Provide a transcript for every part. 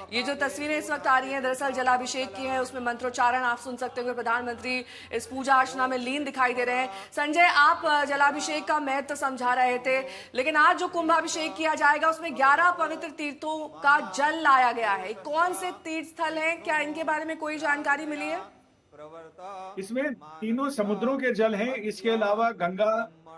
ये जो तस्वीरें इस वक्त आ रही हैं दरअसल जलाभिषेक की हैं, उसमें मंत्रोच्चारण आप सुन सकते हो। प्रधानमंत्री इस पूजा अर्चना में लीन दिखाई दे रहे हैं। संजय, आप जलाभिषेक का महत्व समझा रहे थे, लेकिन आज जो कुंभाभिषेक किया जाएगा उसमें 11 पवित्र तीर्थों का जल लाया गया है। कौन से तीर्थ स्थल हैं, क्या इनके बारे में कोई जानकारी मिली है? इसमें तीनों समुद्रों के जल हैं। इसके अलावा गंगा,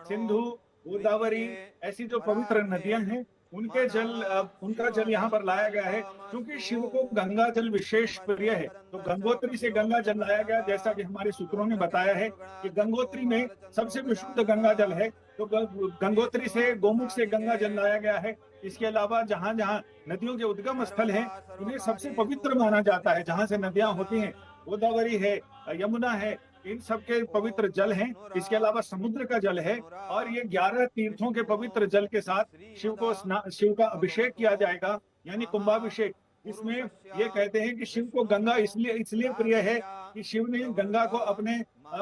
सिंधु, गोदावरी ऐसी जो पवित्र नदियां हैं उनका जल यहाँ पर लाया गया है। क्योंकि शिव को गंगा जल विशेष प्रिय है, तो गंगोत्री से गंगा जल लाया गया। जैसा कि हमारे सूत्रों ने बताया है कि गंगोत्री में सबसे विशुद्ध गंगा जल है, तो गंगोत्री से, गोमुख से गंगा जल लाया गया है। इसके अलावा जहां जहां नदियों के उद्गम स्थल हैं उन्हें सबसे पवित्र माना जाता है। जहां से नदियां होती हैं, गोदावरी है, यमुना है, इन सब के पवित्र जल हैं। इसके अलावा समुद्र का जल है, और ये 11 तीर्थों के पवित्र जल के साथ शिव का अभिषेक किया जाएगा, यानी कुंभाभिषेक। इसमें ये कहते हैं कि शिव को गंगा इसलिए इसलिए प्रिय है कि शिव ने गंगा को अपने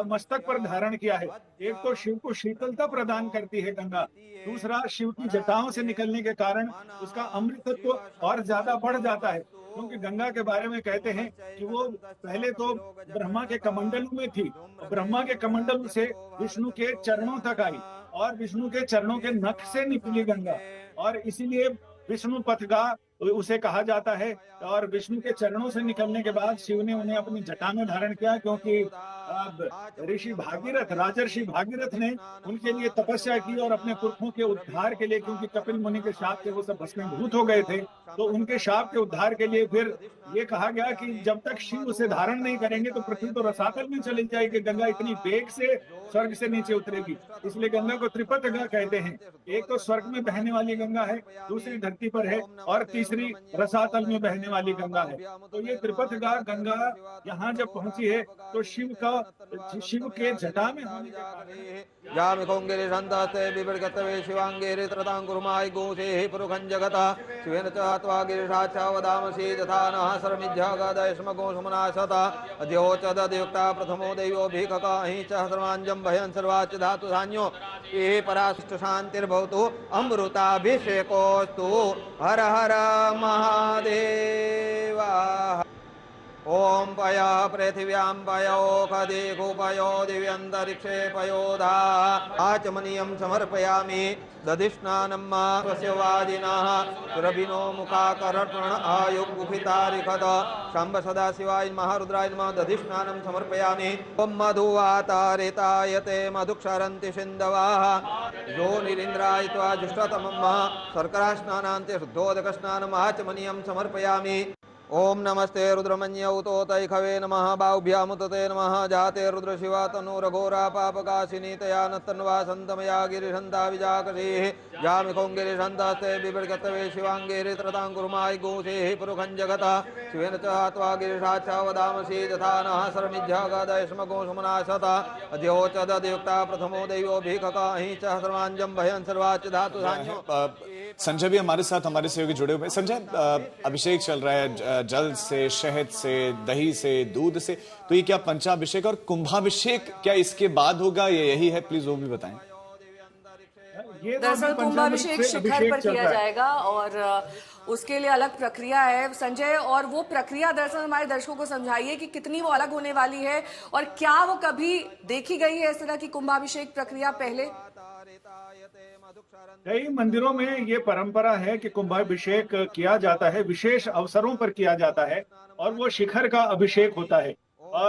मस्तक पर धारण किया है। एक तो शिव को शीतलता प्रदान करती है गंगा, दूसरा शिव की जटाओं से निकलने के कारण उसका अमृतत्व और ज्यादा बढ़ जाता है। क्योंकि गंगा के बारे में कहते हैं कि वो पहले तो ब्रह्मा के कमंडल में थी, ब्रह्मा के कमंडल से विष्णु के चरणों तक आई, और विष्णु के चरणों के नख से निकली गंगा, और इसीलिए विष्णु पथगा उसे कहा जाता है। और विष्णु के चरणों से निकलने के बाद शिव ने उन्हें अपनी जटा में धारण किया, क्योंकि ऋषि भागीरथ, राजर्षि भागीरथ ने उनके लिए तपस्या की और अपने पुरखों के उद्धार के लिए, क्योंकि कपिल मुनि के शाप से वो सब भस्मीभूत हो गए थे, तो उनके शाप के उद्धार के लिए फिर ये कहा गया कि जब तक शिव उसे धारण नहीं करेंगे तो पृथ्वी तो रसातल में चली जाएगी। गंगा इतनी वेग से स्वर्ग से नीचे उतरेगी, इसलिए गंगा को त्रिपथ गंगा कहते हैं। एक तो स्वर्ग में बहने वाली गंगा है, दूसरी धरती पर है, और तीसरी रसातल में बहने वाली गंगा है। तो ये त्रिपथ गंगा यहाँ जब पहुंची है तो शिव के जटा में होने के कारण यामिकोंगिरि संतास्ते विवर्गतवे शिवांगेरि त्रतां कुर्माय गोसेहि पुरुखं जगता शिवेन च त्वा गिरिशाचा वदामसि तथा नः सर्वमिज्झागादय स्मगो सुमनाशता अद्योचदयुक्ता प्रथमो दैवो भिककाहि च सर्वाञ्जं भयं सर्वाच्च धातु धान्यो ये पराशिष्ट शान्तिर्भवतु अमृताभिषेकोस्तु हर हर महादेवा। ओम पय पृथिव्यां पयोखदे गोपयो दिव्यन्तरिक्षे पयोधा आचमनीयं समर्पयामि दधिष्णानं स्वस्य वादिनः सुरभिनो मुखाकर्षण आयुगुफितारिखत शम्भ सदाशिवाय नमः रुद्राय नमः दधिष्णानं समर्पयामि। ओम मधुवातारितायते मधुक्षरन्ति सिन्धवः यो निरिन्द्राय त्वा जुष्टतमं शर्करास्नानान्ते शुद्धोदकस्नानम् आचमनीयं समर्पयामि। ओम नमस्ते रुद्रमन्यौतोतैखवे नमः बाहुभ्यामुतते नमः जाते रुद्रशिवा तनूरघोरा पापकाशिनी तया नत्तन्वा सन्तमया गिरिशन्ता विजाकसेः यामिकोङ्गिरिशन्तास्ते बिभर्गतवे शिवाङ्गेरि त्रतां कुर्माय गोसेः पुरुखं जगता शिवेन च त्वा गिरिशाचा वदामसि तथा नः सर्वमिज्झागादय स्मगो सुमनाशता अद्योचदयुक्ता प्रथमो दैवो भिककाहि च सर्वाञ्जं भयं सर्वाच्च धातु धान्यो। संजय भी हमारे साथ, हमारे सहयोगी जुड़े हुए हैं। संजय, अभिषेक चल रहा है जल से, शहद से, दही से, दूध से, तो ये क्या पंचाभिषेक और कुंभाभिषेक क्या इसके बाद होगा या यही है? प्लीज वो भी बताएं। दरअसल कुंभाभिषेक शिखर पर किया जाएगा और उसके लिए अलग प्रक्रिया है संजय, और वो प्रक्रिया दरअसल हमारे दर्शकों को समझाइए कि कितनी वो अलग होने वाली है और क्या वो कभी देखी गई है इस तरह की कुंभाभिषेक प्रक्रिया पहले? कई मंदिरों में ये परंपरा है कि कुंभाभिषेक किया जाता है, विशेष अवसरों पर किया जाता है, और वो शिखर का अभिषेक होता है।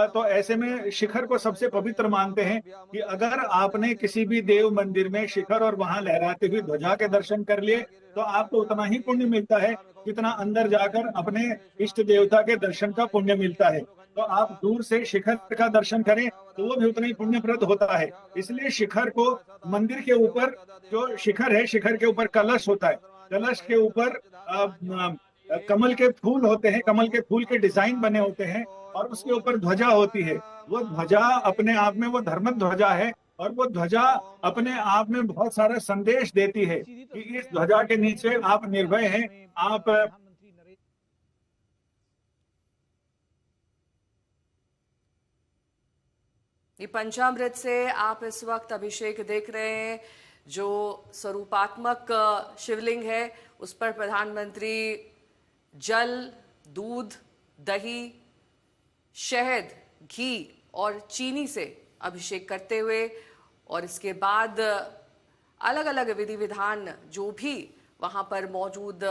तो ऐसे में शिखर को सबसे पवित्र मानते हैं कि अगर आपने किसी भी देव मंदिर में शिखर और वहां लहराती हुई ध्वजा के दर्शन कर लिए तो आपको उतना ही पुण्य मिलता है जितना अंदर जाकर अपने इष्ट देवता के दर्शन का पुण्य मिलता है। तो आप दूर से शिखर का दर्शन करें तो वो भी उतना ही पुण्यप्रद होता है। इसलिए शिखर को, मंदिर के ऊपर जो शिखर है, शिखर के ऊपर कलश होता है, कलश के ऊपर कमल के फूल होते हैं, कमल के फूल के डिजाइन बने होते हैं, और उसके ऊपर ध्वजा होती है। वो ध्वजा अपने आप में वो धर्म ध्वजा है, और वो ध्वजा अपने आप में बहुत सारा संदेश देती है कि इस ध्वजा के नीचे आप निर्भय हैं, आप ये पंचामृत से आप इस वक्त अभिषेक देख रहे हैं। जो स्वरूपात्मक शिवलिंग है उस पर प्रधानमंत्री जल, दूध, दही, शहद, घी और चीनी से अभिषेक करते हुए और इसके बाद अलग अलग विधि विधान जो भी वहां पर मौजूद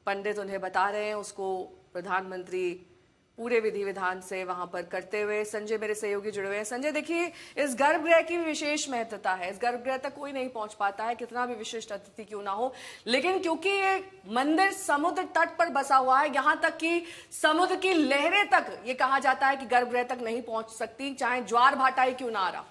पंडित उन्हें बता रहे हैं उसको प्रधानमंत्री पूरे विधि विधान से वहां पर करते हुए। संजय मेरे सहयोगी जुड़े हुए हैं। संजय, देखिए, इस गर्भगृह की भी विशेष महत्वता है। इस गर्भगृह तक कोई नहीं पहुंच पाता है, कितना भी विशिष्ट अतिथि क्यों ना हो, लेकिन क्योंकि ये मंदिर समुद्र तट पर बसा हुआ है, यहां तक कि समुद्र की लहरें तक ये कहा जाता है कि गर्भगृह तक नहीं पहुंच सकती, चाहे ज्वार भाटा ही क्यों ना आ रहा।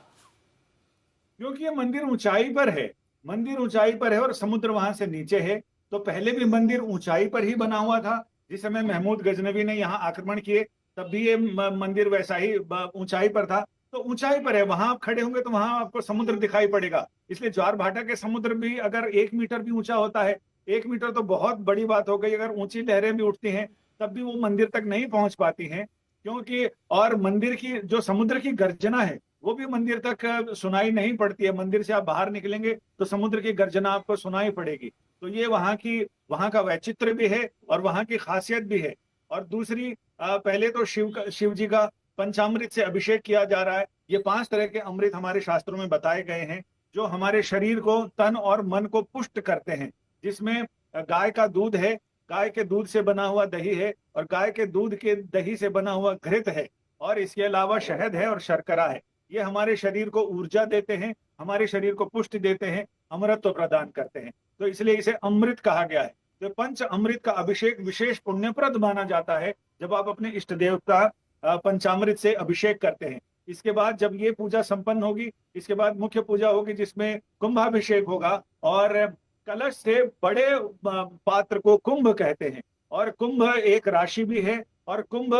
क्योंकि ये मंदिर ऊंचाई पर है, मंदिर ऊंचाई पर है और समुद्र वहां से नीचे है। तो पहले भी मंदिर ऊंचाई पर ही बना हुआ था। जिस समय महमूद गजनवी ने यहाँ आक्रमण किए तब भी ये मंदिर वैसा ही ऊंचाई पर था। तो ऊंचाई पर है, वहां आप खड़े होंगे तो वहां आपको समुद्र दिखाई पड़ेगा। इसलिए ज्वार भाटा के समुद्र भी अगर 1 मीटर भी ऊंचा होता है, 1 मीटर तो बहुत बड़ी बात हो गई, अगर ऊंची लहरें भी उठती हैं तब भी वो मंदिर तक नहीं पहुंच पाती हैं। क्योंकि और मंदिर की जो समुद्र की गर्जना है वो भी मंदिर तक सुनाई नहीं पड़ती है। मंदिर से आप बाहर निकलेंगे तो समुद्र की गर्जना आपको सुनाई पड़ेगी। तो ये वहां का वैचित्र भी है और वहां की खासियत भी है। और दूसरी, पहले तो शिव जी का पंचामृत से अभिषेक किया जा रहा है। ये 5 तरह के अमृत हमारे शास्त्रों में बताए गए हैं जो हमारे शरीर को, तन और मन को पुष्ट करते हैं। जिसमें गाय का दूध है, गाय के दूध से बना हुआ दही है और गाय के दूध के दही से बना हुआ घृत है, और इसके अलावा शहद है और शर्करा है। ये हमारे शरीर को ऊर्जा देते हैं, हमारे शरीर को पुष्टि देते हैं, अमृतत्व प्रदान करते हैं। तो इसलिए इसे अमृत कहा गया है। तो पंच अमृत का अभिषेक विशेष पुण्यप्रद माना जाता है जब आप अपने इष्ट देव का पंचामृत से अभिषेक करते हैं। इसके बाद जब ये पूजा संपन्न होगी, इसके बाद मुख्य पूजा होगी जिसमें कुंभाभिषेक होगा। और कलश से बड़े पात्र को कुंभ कहते हैं, और कुंभ एक राशि भी है, और कुंभ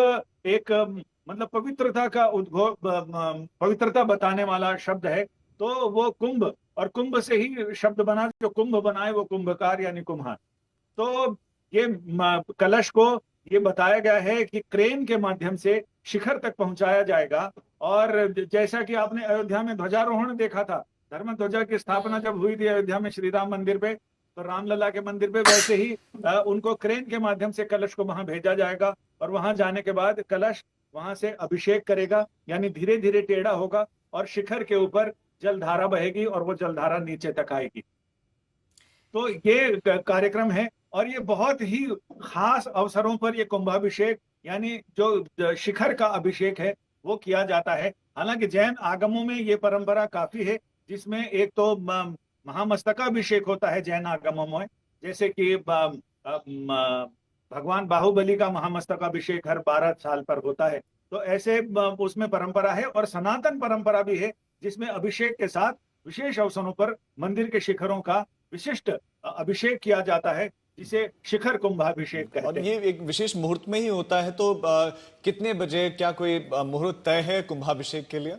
एक मतलब पवित्रता का उद्भव, पवित्रता बताने वाला शब्द है। तो वो कुंभ, और कुंभ से ही शब्द बना, जो कुंभ बनाए वो कुंभकार यानी कुम्हार। तो ये कलश को ये बताया गया है कि क्रेन के माध्यम से शिखर तक पहुंचाया जाएगा। और जैसा कि आपने अयोध्या में ध्वजारोहण देखा था, धर्म ध्वजा की स्थापना जब हुई थी अयोध्या में श्री राम मंदिर पे, तो रामलला के मंदिर पे, वैसे ही उनको क्रेन के माध्यम से कलश को वहां भेजा जाएगा। और वहां जाने के बाद कलश वहां से अभिषेक करेगा, यानी धीरे धीरे टेढ़ा होगा और शिखर के ऊपर जलधारा बहेगी और वो जलधारा नीचे तक आएगी। तो ये कार्यक्रम है, और ये बहुत ही खास अवसरों पर ये कुंभाभिषेक यानी जो शिखर का अभिषेक है वो किया जाता है। हालांकि जैन आगमों में ये परंपरा काफी है, जिसमें एक तो महामस्तकाभिषेक होता है जैन आगमों में, जैसे कि भगवान बाहुबली का महामस्तकाभिषेक हर 12 साल पर होता है। तो ऐसे उसमें परंपरा है, और सनातन परंपरा भी है जिसमें अभिषेक के साथ विशेष अवसरों पर मंदिर के शिखरों का विशिष्ट अभिषेक किया जाता है, जिसे शिखर कुंभाभिषेक कहते हैं। और ये एक विशेष मुहूर्त में ही होता है, तो कितने बजे, क्या कोई मुहूर्त तय है कुंभाभिषेक के लिए?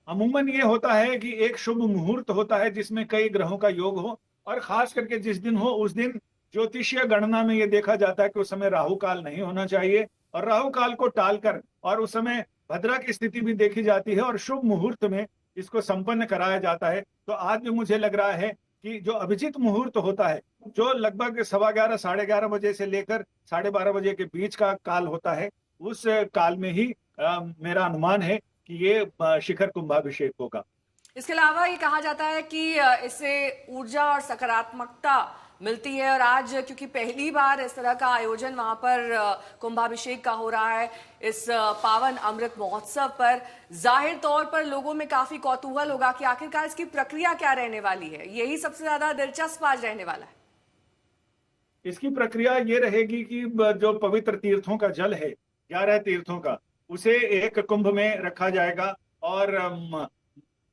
अमूमन ये होता है कि एक शुभ मुहूर्त होता है जिसमें कई ग्रहों का योग हो, और खास करके जिस दिन हो उस दिन ज्योतिषीय गणना में ये देखा जाता है कि उस समय राहु काल नहीं होना चाहिए, और राहु काल को टालकर और उस समय भद्रा की स्थिति भी देखी जाती है, और शुभ मुहूर्त में इसको संपन्न कराया जाता है। तो आज भी मुझे लग रहा है कि जो अभिजीत मुहूर्त होता है, जो लगभग 11:15 साढ़े 11 बजे से लेकर 12:30 बजे के बीच का काल होता है, उस काल में ही मेरा अनुमान है कि ये शिखर कुंभाभिषेक होगा। इसके अलावा ये कहा जाता है कि इससे ऊर्जा और सकारात्मकता मिलती है, और आज क्योंकि पहली बार इस तरह का आयोजन वहां पर कुंभाभिषेक का हो रहा है, इस पावन अमृत महोत्सव पर जाहिर तौर पर लोगों में काफी कौतूहल होगा कि आखिरकार इसकी प्रक्रिया क्या रहने वाली है। यही सबसे ज्यादा दिलचस्प आज रहने वाला है। इसकी प्रक्रिया ये रहेगी कि जो पवित्र तीर्थों का जल है, 11 तीर्थों का, उसे एक कुंभ में रखा जाएगा। और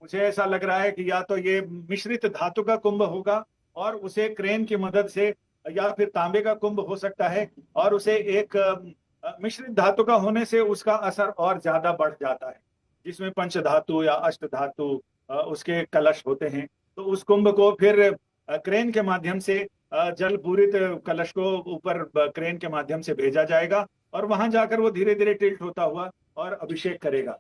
मुझे ऐसा लग रहा है कि या तो ये मिश्रित धातु का कुंभ होगा, और उसे क्रेन की मदद से, या फिर तांबे का कुंभ हो सकता है, और उसे एक मिश्रित धातु का होने से उसका असर और ज्यादा बढ़ जाता है, जिसमें पंच धातु या अष्ट धातु उसके कलश होते हैं। तो उस कुंभ को फिर क्रेन के माध्यम से, जल पूरित कलश को ऊपर क्रेन के माध्यम से भेजा जाएगा, और वहां जाकर वो धीरे धीरे टिल्ट होता हुआ और अभिषेक करेगा।